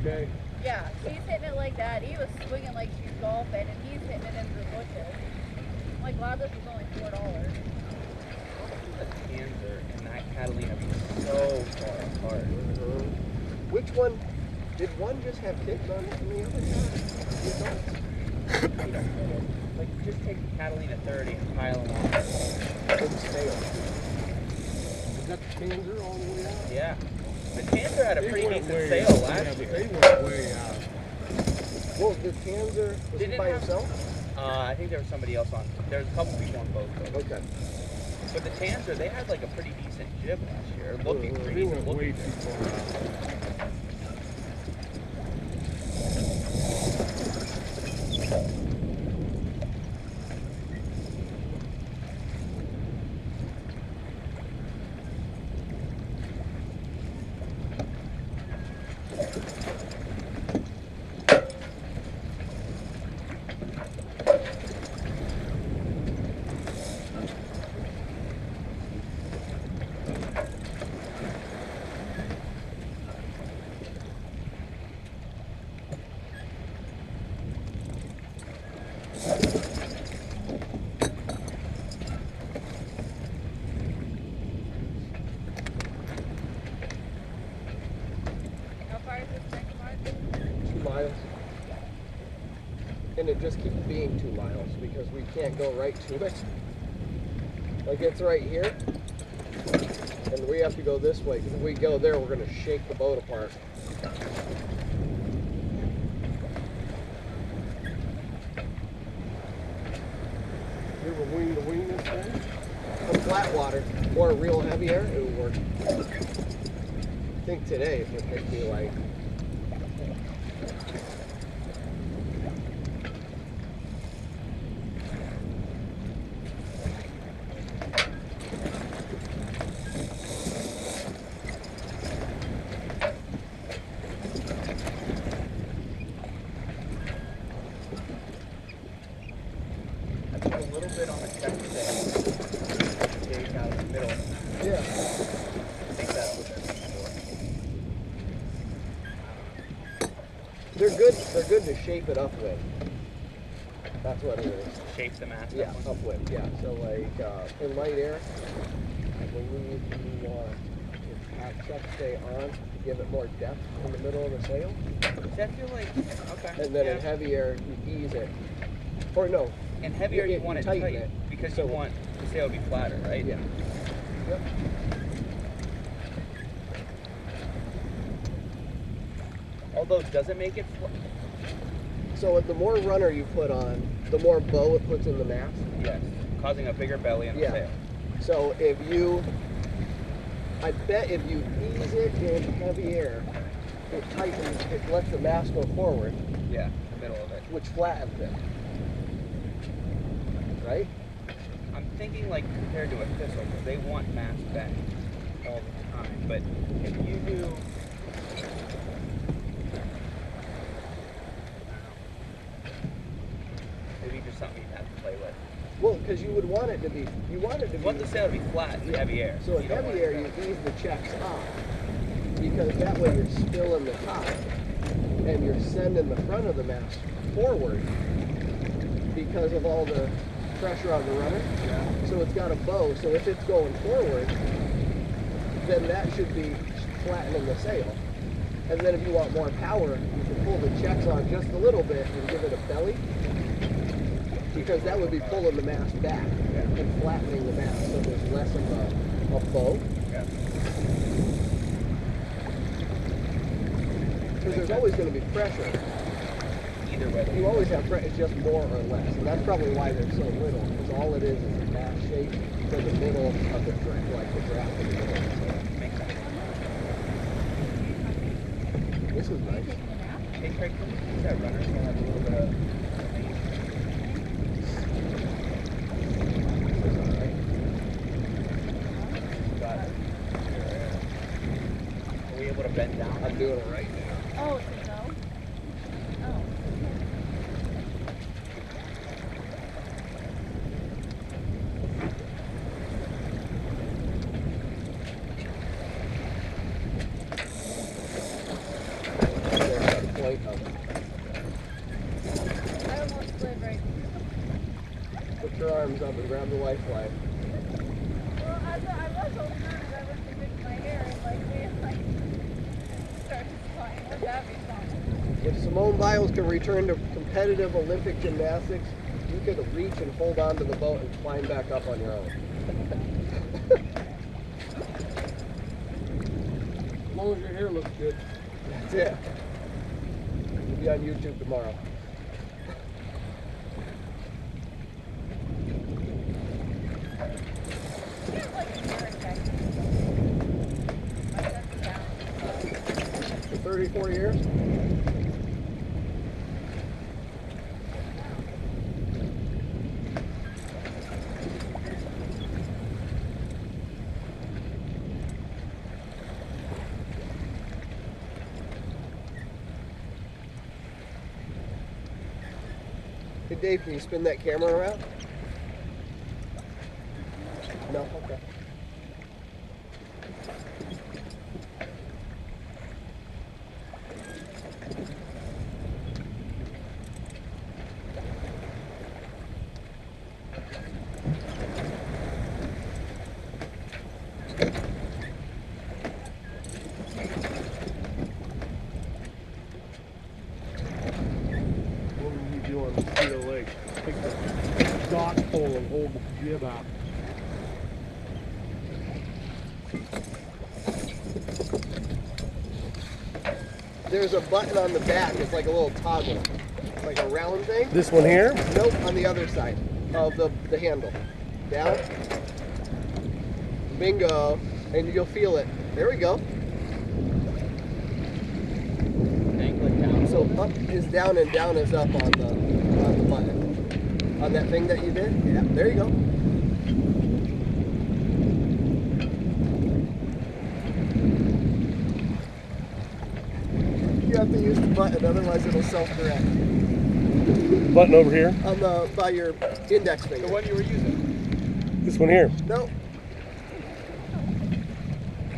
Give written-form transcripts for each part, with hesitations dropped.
okay? Yeah, he's hitting it like that. He was swinging like she's golfing, and he's hitting it into the bushes. I'm like, glad this was only $4. The Panzer and that Catalina be so far apart. Which one? Did one just have kids on it and the other not? You don't know. Like, just take the Catalina 30 and pile them on. Didn't sail. Is that the Panzer all the way out? Yeah. The Panzer had a pretty decent sail last year. They went way out. Well, the Panzer, was he by himself? I think there was somebody else on. There was a couple people on both. Okay. But the Panzer, they had like a pretty decent jib last year. Looking pretty They decent. went way Looking too far out. How far is this next mark? 2 miles. And it just keeps being 2 miles because we can't go right to it. Like it's right here. And we have to go this way because if we go there, we're going to shake the boat apart. You ever wing to wing this thing? On flat water or real heavy air, it would work. I think today it would take me like I took a little bit on the check today. Gauge out in the middle. yeah. I think that's what they're looking for. They're good to shape it upwind. That's what it is. Shape the mast. Yeah, upwind. Yeah. So like in light air, I believe you want to have check stay on to give it more depth in the middle of the sail, See, I feel like, okay. and then yeah. in heavy air you ease it. Or no. In heavier, you want it tighten tight it. because So- you want the sail to be flatter, right? Yeah. Yep. Although, does it make it So the more runner you put on, the more bow it puts in the mast. Yes. Causing a bigger belly on the Yeah. sail. So I bet if you ease it in heavy air, it tightens, it lets the mast go forward, Yeah, the middle of it. which flattens it. Right? I'm thinking like compared to a thistle, because they want mass back all the time. But if you do, maybe just something you have to play with. Well, because you would want it to be, You want the sail to be flat in heavy air. So in you don't heavy want air, it you to- ease the checks off, because that way you're spilling the top, and you're sending the front of the mast forward because of all the pressure on the runner. Yeah. So it's got a bow, so if it's going forward, then that should be flattening the sail. And then if you want more power, you can pull the checks on just a little bit and give it a belly, because that would be pulling the mast back and flattening the mast, so there's less of a bow. Yeah. Because there's always going to be pressure. Either way. You always have pressure, it's just more or less. And that's probably why they're so little, because all it is a mast shape for the middle of the draft, like the draft in the middle. Makes sense. This is nice. Taking a nap? Hey Craig, can you use that runner so I have a little bit of range? This is all right. Got it. Are we able to bend down? I'm doing it right now. Oh, it's a no? Oh. There's Put your arms up and grab the lifeline. Well, I was holding on as I went to fix my hair and like we started flying. Would that be fun? If Simone Biles can return to competitive Olympic gymnastics, you could reach and hold on to the boat and climb back up on your own. As long as your hair looks good. That's it. We'll be on YouTube tomorrow. It's like a hair infection. My son's down. For 34 years? Hey Dave, can you spin that camera around? No? Okay. What would you do on mosquito lake? Take the dock pole and hold the jib out. There's a button on the back. It's like a little toggle. Like a round thing. This one here? Nope, on the other side of the handle. Down. Bingo. And you'll feel it. There we go. Angle it down. So up is down and down is up on the button. On that thing that you did? Yeah, there you go. You have to use the button, otherwise it'll self-correct. Button over here? On by your index finger. The one you were using. This one here? No.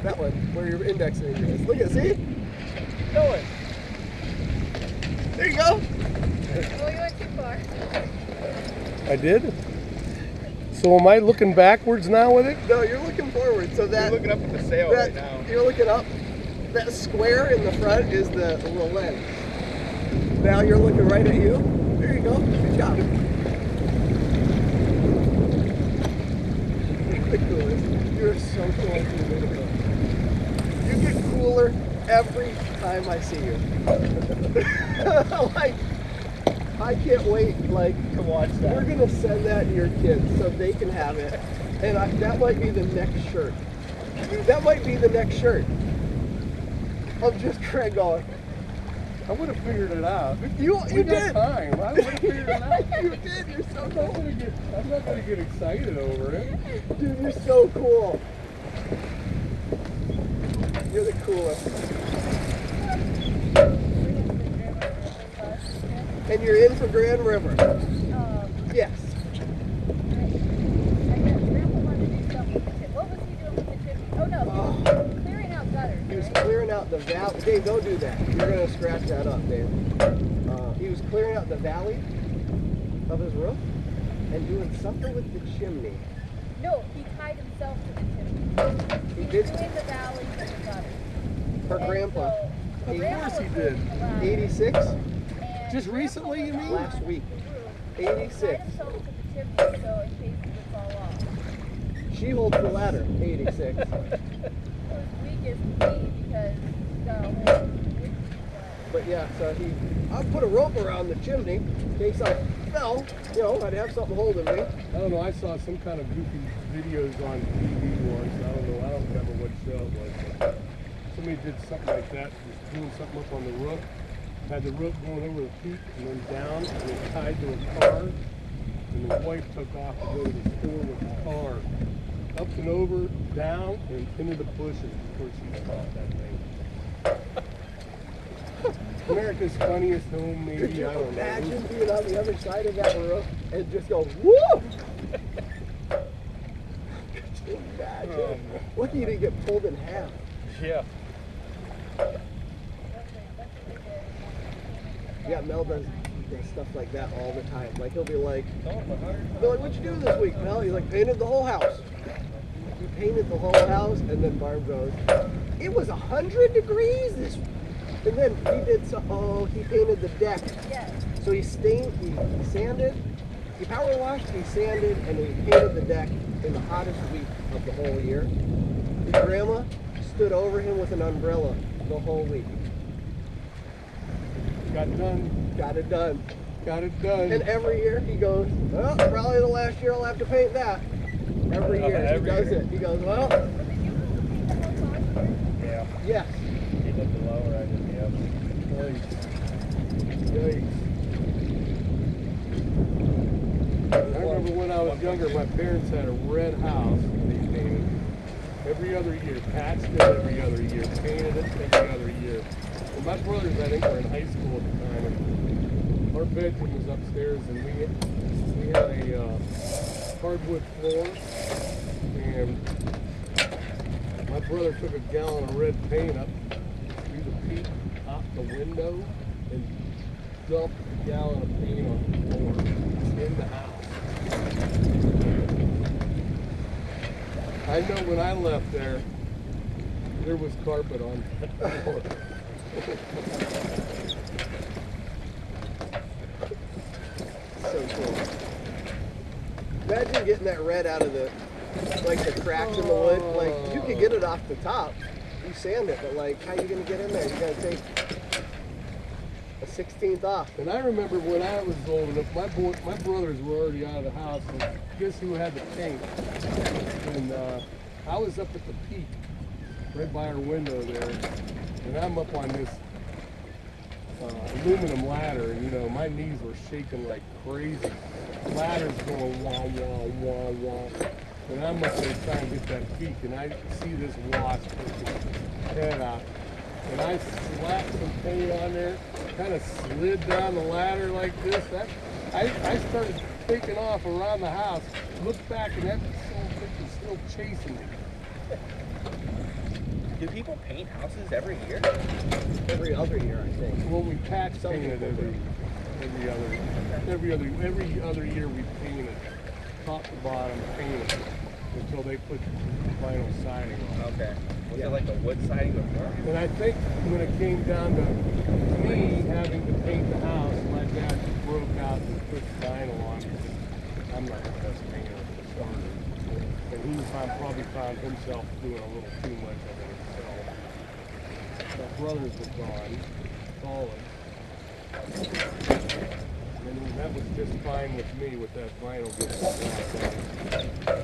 That one, where your index finger is. Look at, see? Go it. There you go. Well, you went too far. I did? So am I looking backwards now with it? No, you're looking forward. So that You're looking up at the sail right now. you're looking up. That square in the front is the lens. Now you're looking right at you. There you go. Good job. You're the coolest. You're so cool. You get cooler every time I see you. Like, I can't wait. Like, To watch that. we're gonna send that to your kids so they can have it, and that might be the next shirt. That might be the next shirt. Of just Craig going. I would have figured it out. You We got did. time. I would have figured it out. You did. You're so I'm cool. not gonna get excited over it. Dude, you're so cool. You're the coolest. And you're in for Grand River. Yes. Grandpa wanted to do something with the tip. What was he doing with the tip? Oh no, he was clearing out gutters. He was Right? clearing out the valley. Dave, don't do that. You're going to scratch that up, Dave. He was clearing out the valley of his roof and doing something with the chimney. No, he tied himself to the chimney. He was did. doing the valleys and the gutters. For And Grandpa. so Of Grandpa course he was did. working around, 86? and Just Grandpa recently, was you mean? on Last week. the roof, 86. Tied himself to the chimney so in case he would fall off. She holds the ladder, 86. It was weak as me because he's got a whole But yeah, so I put a rope around the chimney in case I fell. You know, I'd have something holding me. I don't know, I saw some kind of goofy videos on TV once. I don't know, I don't remember what show it was. But somebody did something like that, was doing something up on the roof. Had the rope going over the peak and then down, and it tied to a car. And the wife took off to go to the store with the car. Up and over, down, and into the bushes before she caught that thing. America's Funniest Home, Could maybe, you I don't know. imagine being on the other side of that roof and just go, whoa! Could you imagine? Lucky you didn't get pulled in half. Yeah. Yeah, Mel does and stuff like that all the time. Like he'll be like, what'd you do this week, pal? He's like, painted the whole house. He painted the whole house, and then Barb goes, it was 100 degrees this. And then he did he painted the deck. Yes. So he sanded, he power washed, he sanded, and he painted the deck in the hottest week of the whole year. His grandma stood over him with an umbrella the whole week. Got done. Got it done. Got it done. And every year he goes, well, probably the last year I'll have to paint that. Every year he does it. He goes, well, But did you paint the whole house? Yeah. yes. He did the lower, I did the upper. Yikes. I remember when I was younger, my parents had a red house they painted every other year, patched it every other year, painted it every other year. And my brothers, I think, were in high school at the time, and our bedroom was upstairs, and we had a hardwood floor, and my brother took a gallon of red paint up through the peak out the window and dumped a gallon of paint on the floor in the house. I know when I left there was carpet on that floor. So cool. Imagine getting that red out of the cracks in the wood. Like, you could get it off the top. You sand it, but like, how are you gonna get in there? You gotta take a 16th off. And I remember when I was old enough, my brothers were already out of the house, and guess who had the paint? And I was up at the peak, right by our window there, and I'm up on this aluminum ladder, and you know, my knees were shaking like crazy. Ladder's going wah, wah, wah, wah. And I'm up there trying to get that peak, and I see this wasp with its head out. And I slapped some paint on there, kind of slid down the ladder like this. I started taking off around the house, looked back, and that son of a bitch was still chasing me. Do people paint houses every year? Every other year, I think. Well, we patch Some painted people do. every other year we painted top to bottom, painted until they put vinyl siding on. Okay. Was Yeah. it like a wood siding before? And I think when it came down to me having to paint the house, my dad broke out and put vinyl on because I'm not the best painter for starters. And he probably found himself doing a little too much of it himself. My brothers were gone, college. And that was just fine with me with that vinyl getting slapped on.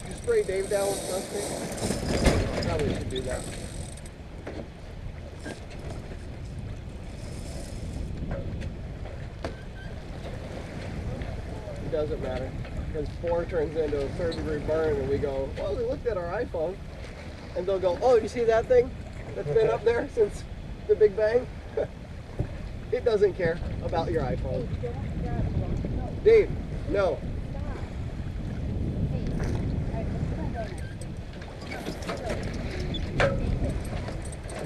You spray Dave down with sunscreen? Probably should do that. It doesn't matter. Because 4 turns into a 3rd-degree burn, and we go, well, we looked at our iPhone. And they'll go, oh, you see that thing that's been up there since the Big Bang? It doesn't care about your iPhone. Dave, no.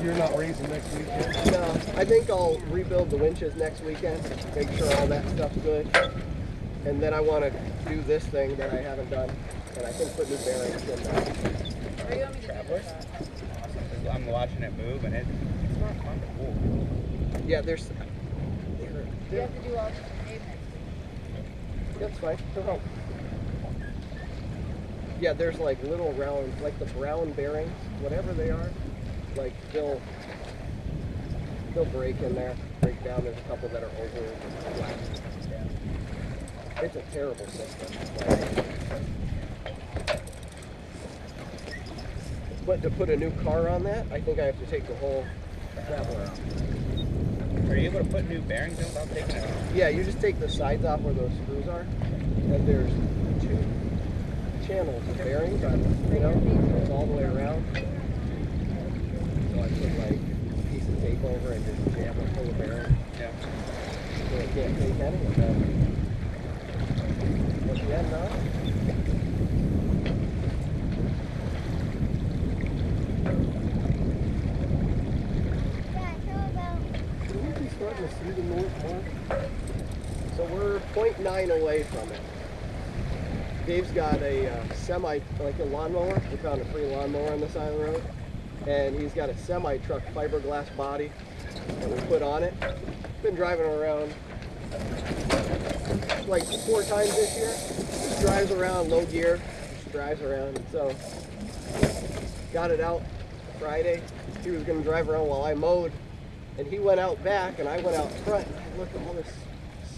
You're not raising next weekend? No, I think I'll rebuild the winches next weekend, make sure all that stuff's good. And then I want to do this thing that I haven't done, and I can put new bearings in there. Or you want me to do Travelers? that? Awesome. I'm watching it move, and it's not fun to pull. Yeah, there's... You have to do all this for Dave next week. That's fine. Go home. Yeah, there's like little round, like the brown bearings, whatever they are, like they'll break in there, break down. There's a couple that are over and flat. Yeah. It's a terrible system. But to put a new car on that, I think I have to take the whole traveler out. Are you able to put new bearings in without taking it off? Yeah, you just take the sides off where those screws are, and there's 2 channels of bearings, you know, it's all the way around. So I put like a piece of tape over and just jam it full of bearings. Yeah. So it can't take any of that. What you have now? to the north mark? So we're 0.9 away from it. Dave's got a like a lawnmower. We found a free lawnmower on the side of the road. And he's got a semi-truck fiberglass body that we put on it. Been driving around like 4 times this year. Just drives around, low gear, just drives around. So got it out Friday. He was gonna drive around while I mowed, and he went out back and I went out front, and I looked at all this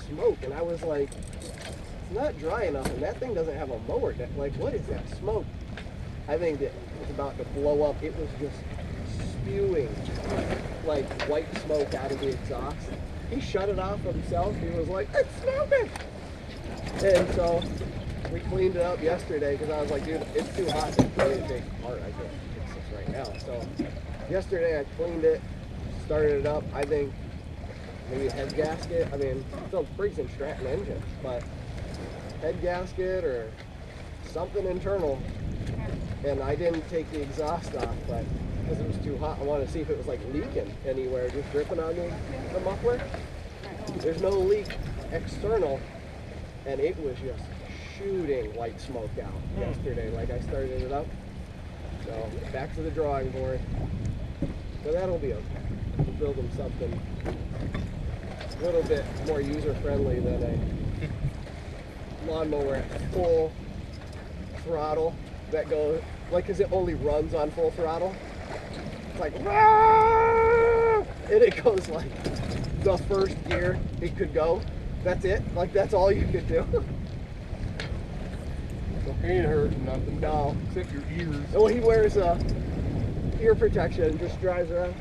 smoke and I was like, it's not dry enough, and that thing doesn't have a mower deck. Like, what is that smoke? I think it was about to blow up. It was just spewing like white smoke out of the exhaust. He shut it off himself. He was like, it's smoking. And so we cleaned it up yesterday because I was like, dude, it's too hot to play it big apart. I can't fix this right now. So yesterday I cleaned it, started it up. I think maybe head gasket. I mean, it's a freaking Stratton engine, but head gasket or something internal. And I didn't take the exhaust off, but because it was too hot, I wanted to see if it was like leaking anywhere, just dripping on the muffler. There's no leak external, and it was just shooting white smoke out yesterday. Like, I started it up, so back to the drawing board. So that'll be okay. We'll build them something a little bit more user-friendly than a lawnmower at full throttle that goes, like, because it only runs on full throttle. It's like, "Rah!" And it goes like the first gear it could go. That's it. Like, that's all you could do. So ain't hurting nothing. No. Except your ears. Well, he wears ear protection and just drives around.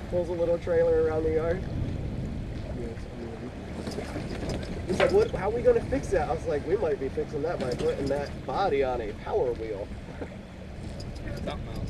Pulls a little trailer around the yard. He's like, what, how are we going to fix that? I was like, we might be fixing that by putting that body on a power wheel. Something else.